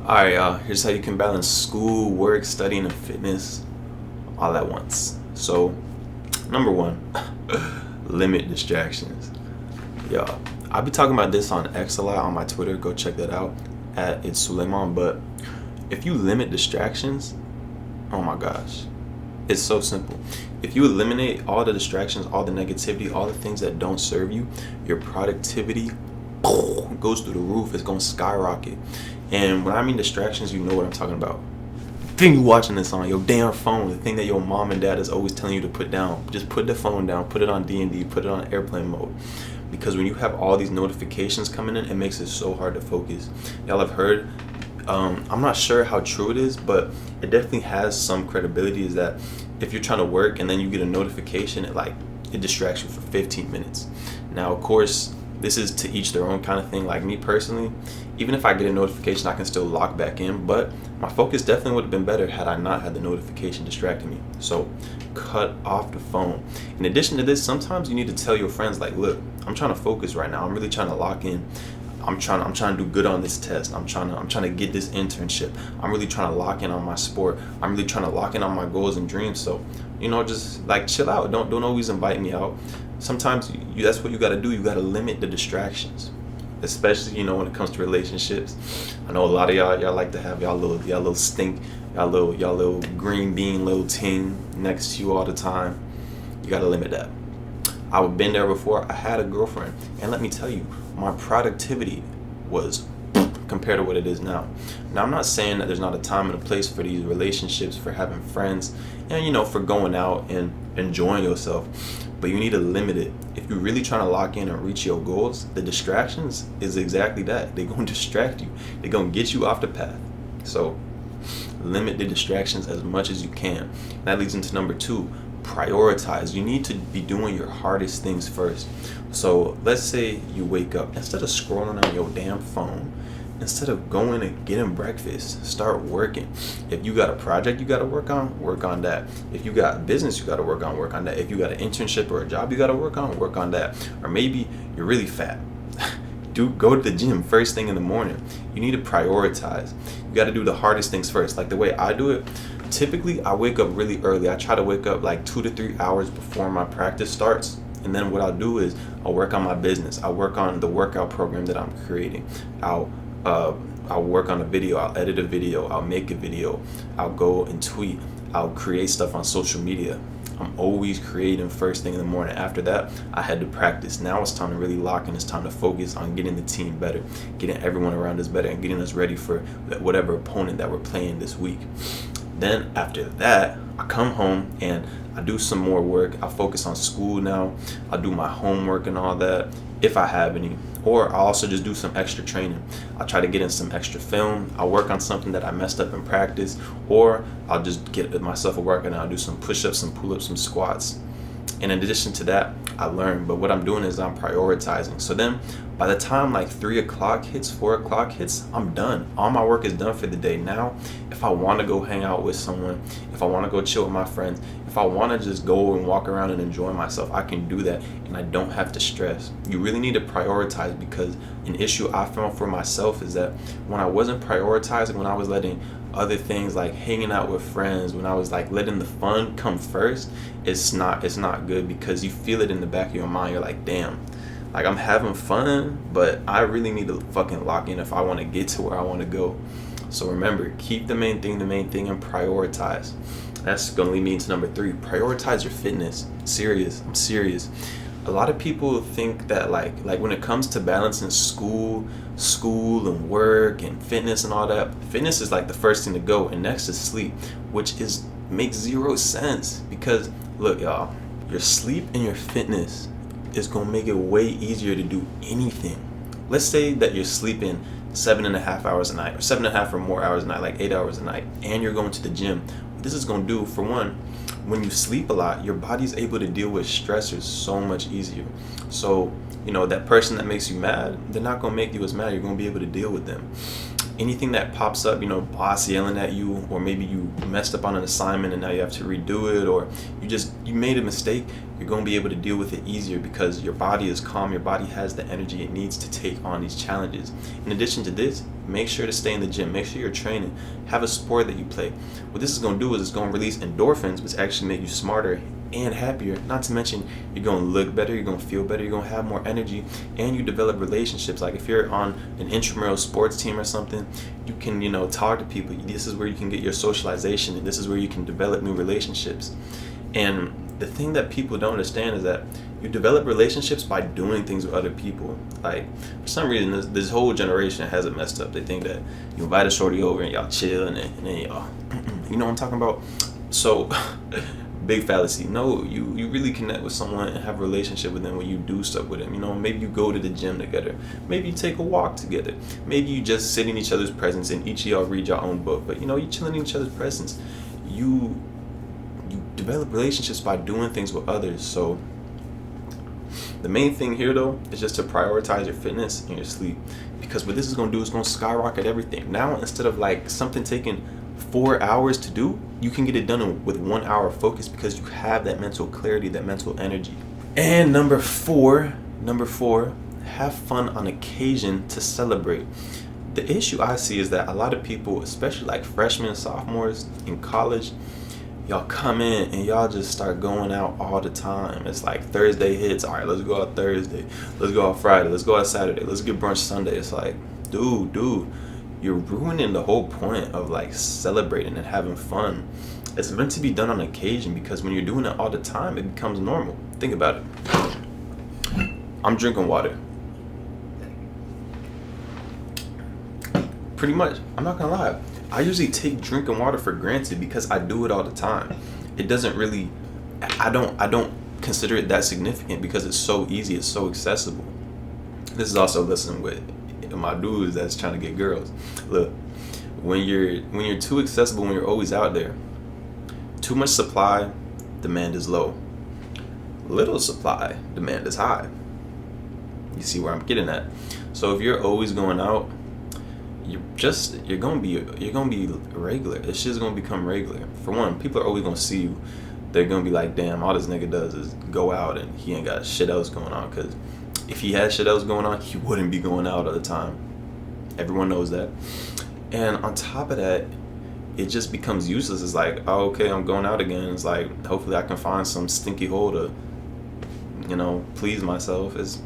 Alright, y'all, here's how you can balance school, work, studying, and fitness all at once. So, number one, limit distractions. Y'all, I'll be talking about this on X a lot on my Twitter. Go check that out at It's Suleiman. But if you limit distractions, oh my gosh, it's so simple. If you eliminate all the distractions, all the negativity, all the things that don't serve you, your productivity goes through the roof. It's going to skyrocket. And when I mean distractions, you know what I'm talking about. The thing you watching this on your damn phone, the thing that your mom and dad is always telling you to put down. Just put the phone down, put it on D&D, put it on airplane mode. Because when you have all these notifications coming in, it makes it so hard to focus. Y'all have heard, I'm not sure how true it is, but it definitely has some credibility, is that if you're trying to work and then you get a notification, it distracts you for 15 minutes. Now, of course, this is to each their own kind of thing. Like me personally, even if I get a notification, I can still lock back in, but my focus definitely would have been better had I not had the notification distracting me. So cut off the phone. In addition to this, sometimes you need to tell your friends, like, look, I'm trying to focus right now. I'm really trying to lock in. I'm trying to do good on this test. I'm trying to get this internship. I'm really trying to lock in on my sport. I'm really trying to lock in on my goals and dreams. So, just like chill out. Don't always invite me out. Sometimes that's what you got to do. You got to limit the distractions, especially when it comes to relationships. I know a lot of y'all like to have y'all little stink, y'all little green bean little ting next to you all the time. You got to limit that. I've been there before. I had a girlfriend, and let me tell you, my productivity was compared to what it is now. Now, I'm not saying that there's not a time and a place for these relationships, for having friends, and for going out and enjoying yourself, but you need to limit it. If you're really trying to lock in and reach your goals, the distractions is exactly that. They're going to distract you. They're going to get you off the path. So limit the distractions as much as you can. That leads into number two, prioritize. You need to be doing your hardest things first. So let's say you wake up, instead of scrolling on your damn phone, instead of going and getting breakfast, start working. If you got a project you got to work on that. If you got a business you got to work on that. If you got an internship or a job you got to work on that. Or maybe you're really fat. Go to the gym first thing in the morning. You need to prioritize. You got to do the hardest things first. Like the way I do it, typically I wake up really early. I try to wake up like 2 to 3 hours before my practice starts. And then what I'll do is I'll work on my business. I'll work on the workout program that I'm creating. I'll work on a video. I'll edit a video. I'll make a video. I'll go and tweet. I'll create stuff on social media. I'm always creating first thing in the morning. After that, I had to practice. Now it's time to really lock in. It's time to focus on getting the team better, getting everyone around us better, and getting us ready for whatever opponent that we're playing this week. Then after that, I come home and I do some more work. I focus on school now. I'll do my homework and all that, if I have any. Or I'll also just do some extra training. I'll try to get in some extra film. I'll work on something that I messed up in practice. Or I'll just get myself a workout and I'll do some push-ups, some pull-ups, some squats. And in addition to that, I learn. But what I'm doing is I'm prioritizing. So then by the time like 3 o'clock hits, 4 o'clock hits, I'm done. All my work is done for the day. Now, if I want to go hang out with someone, if I want to go chill with my friends, if I want to just go and walk around and enjoy myself, I can do that and I don't have to stress. You really need to prioritize, because an issue I found for myself is that when I wasn't prioritizing, when I was letting other things like hanging out with friends, when I was like letting the fun come first, it's not good, because you feel it in the back of your mind. You're like, damn, like I'm having fun, but I really need to fucking lock in if I want to get to where I want to go. So remember, keep the main thing, and prioritize. That's going to lead me into number 3. Prioritize your fitness. I'm serious. A lot of people think that like when it comes to balancing school and work and fitness and all that, fitness is like the first thing to go, and next is sleep, which makes zero sense. Because look, y'all, your sleep and your fitness is gonna make it way easier to do anything. Let's say that you're sleeping 7.5 hours a night, or 7.5 or more hours a night, like 8 hours a night, and you're going to the gym. What this is gonna do, for one, when you sleep a lot, your body's able to deal with stressors so much easier. So, that person that makes you mad, they're not gonna make you as mad. You're gonna be able to deal with them. anything that pops up, boss yelling at you, or maybe you messed up on an assignment and now you have to redo it, or you made a mistake, you're going to be able to deal with it easier because your body is calm, your body has the energy it needs to take on these challenges. In addition to this, make sure to stay in the gym, make sure you're training, have a sport that you play. What this is going to do is it's going to release endorphins, which actually make you smarter and happier. Not to mention, you're going to look better, you're going to feel better, you're going to have more energy, and you develop relationships. Like if you're on an intramural sports team or something, you can talk to people. This is where you can get your socialization, and this is where you can develop new relationships. And the thing that people don't understand is that you develop relationships by doing things with other people. Like for some reason, this whole generation has it messed up. They think that you invite a shorty over and y'all chill, and then y'all you know what I'm talking about. So big fallacy. No, you really connect with someone and have a relationship with them when you do stuff with them. Maybe you go to the gym together. Maybe you take a walk together. Maybe you just sit in each other's presence and each of y'all read your own book. But you chilling in each other's presence. You develop relationships by doing things with others. So the main thing here though is just to prioritize your fitness and your sleep, because what this is going to do is going to skyrocket everything. Now instead of like something taking 4 hours to do, you can get it done with 1 hour of focus because you have that mental clarity, that mental energy. And number four, have fun on occasion to celebrate. The issue I see is that a lot of people, especially like freshmen, sophomores in college, y'all come in and y'all just start going out all the time. It's like Thursday hits, all right, let's go out Thursday, let's go out Friday, let's go out Saturday, let's get brunch Sunday. It's like, dude, you're ruining the whole point of like celebrating and having fun. It's meant to be done on occasion, because when you're doing it all the time, it becomes normal. Think about it. I'm drinking water. Pretty much, I'm not gonna lie, I usually take drinking water for granted because I do it all the time. It doesn't really, I don't consider it that significant because it's so easy, it's so accessible. This is also a lesson with my dudes that's trying to get girls. Look, when you're too accessible, when you're always out there, too much supply, demand is low. Little supply, demand is high. You see where I'm getting at? So if you're always going out, you're gonna be regular. This shit's gonna become regular. For one, people are always gonna see you. They're gonna be like, damn, all this nigga does is go out and he ain't got shit else going on. Because if he had shit else going on, he wouldn't be going out all the time. Everyone knows that. And on top of that, it just becomes useless. It's like, oh, okay, I'm going out again. It's like, hopefully I can find some stinky hole to, please myself. It's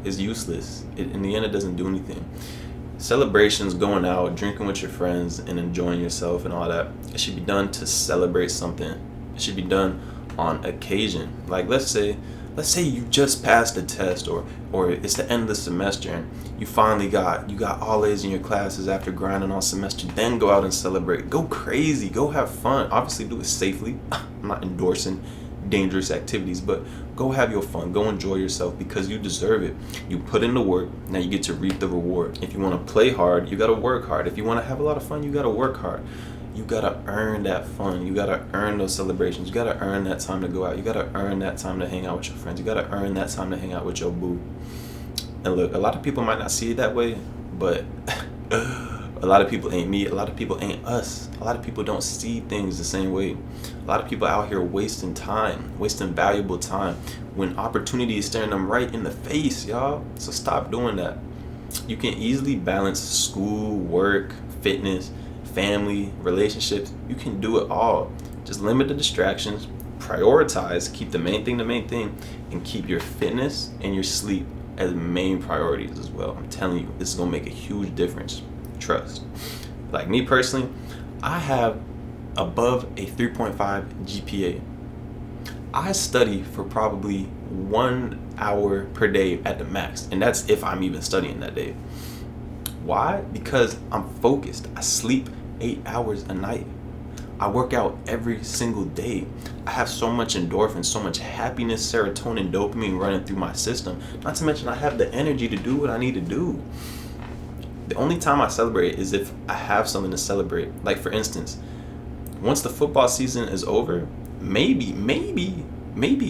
useless. In the end, it doesn't do anything. Celebrations, going out, drinking with your friends, and enjoying yourself and all that, it should be done to celebrate something. It should be done on occasion. Like let's say you just passed a test, or it's the end of the semester and you finally got all A's in your classes after grinding all semester. Then go out and celebrate. Go crazy. Go have fun. Obviously do it safely. I'm not endorsing dangerous activities, but go have your fun. Go enjoy yourself because you deserve it. You put in the work, now you get to reap the reward. If you want to play hard, you got to work hard. If you want to have a lot of fun, you got to work hard. You got to earn that fun. You got to earn those celebrations. You got to earn that time to go out. You got to earn that time to hang out with your friends. You got to earn that time to hang out with your boo. And look, a lot of people might not see it that way, but a lot of people ain't me. A lot of people ain't us. A lot of people don't see things the same way. A lot of people out here wasting time, wasting valuable time when opportunity is staring them right in the face, y'all. So stop doing that. You can easily balance school, work, fitness, family, relationships. You can do it all. Just limit the distractions, prioritize, keep the main thing, and keep your fitness and your sleep as main priorities as well. I'm telling you, this is gonna make a huge difference. Trust. Like me personally, I have above a 3.5 GPA. I study for probably 1 hour per day at the max, and that's if I'm even studying that day. Why? Because I'm focused. I sleep 8 hours a night. I work out every single day. I have so much endorphin, so much happiness, serotonin, dopamine running through my system. Not to mention I have the energy to do what I need to do. The only time I celebrate is if I have something to celebrate. Like for instance, once the football season is over, maybe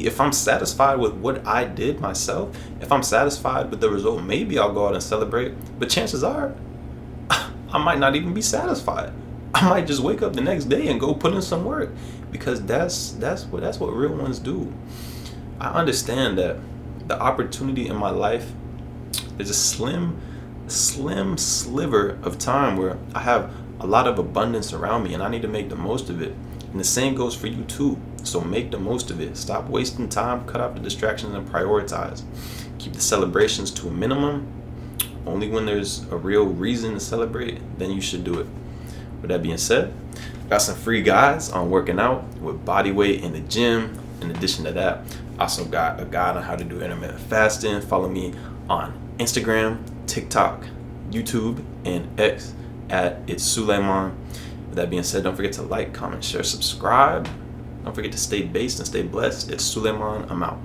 if I'm satisfied with what I did myself, if I'm satisfied with the result, maybe I'll go out and celebrate. But chances are, I might not even be satisfied. I might just wake up the next day and go put in some work, because that's what real ones do. I understand that the opportunity in my life, there's a slim sliver of time where I have a lot of abundance around me, and I need to make the most of it. And the same goes for you too. So make the most of it. Stop wasting time, cut out the distractions, and prioritize. Keep the celebrations to a minimum. Only when there's a real reason to celebrate, then you should do it. With that being said, got some free guides on working out with body weight in the gym. In addition to that, I also got a guide on how to do intermittent fasting. Follow me on Instagram, TikTok, YouTube, and X at It's Suleiman. With that being said, don't forget to like, comment, share, subscribe. Don't forget to stay based and stay blessed. It's Suleiman. I'm out.